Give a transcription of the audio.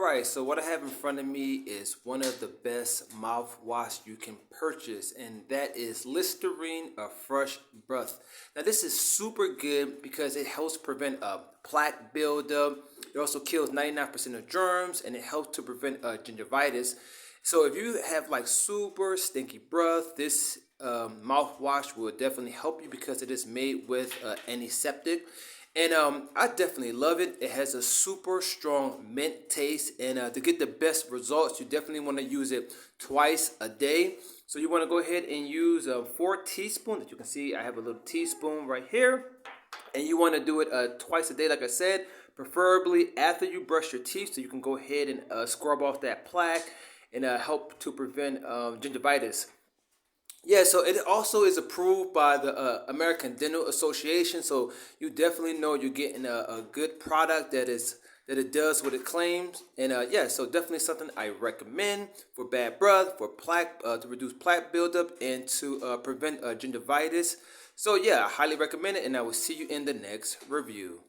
Alright, so what I have in front of me is one of the best mouthwash you can purchase, and that is Listerine FreshBurst. Now this is super good because it helps prevent plaque buildup. It also kills 99% of germs, and it helps to prevent gingivitis. So if you have like super stinky breath, this mouthwash will definitely help you because it is made with antiseptic. And I definitely love it. It has a super strong mint taste. And to get the best results, you definitely want to use it twice a day. So you want to go ahead and use 4 teaspoons. As you can see, I have a little teaspoon right here. And you want to do it twice a day, like I said, preferably after you brush your teeth. So you can go ahead and scrub off that plaque and help to prevent gingivitis. Yeah, so it also is approved by the American Dental Association, so you definitely know you're getting a good product that it does what it claims. And yeah, so definitely something I recommend for bad breath, for plaque, to reduce plaque buildup, and to prevent gingivitis. So yeah, I highly recommend it, and I will see you in the next review.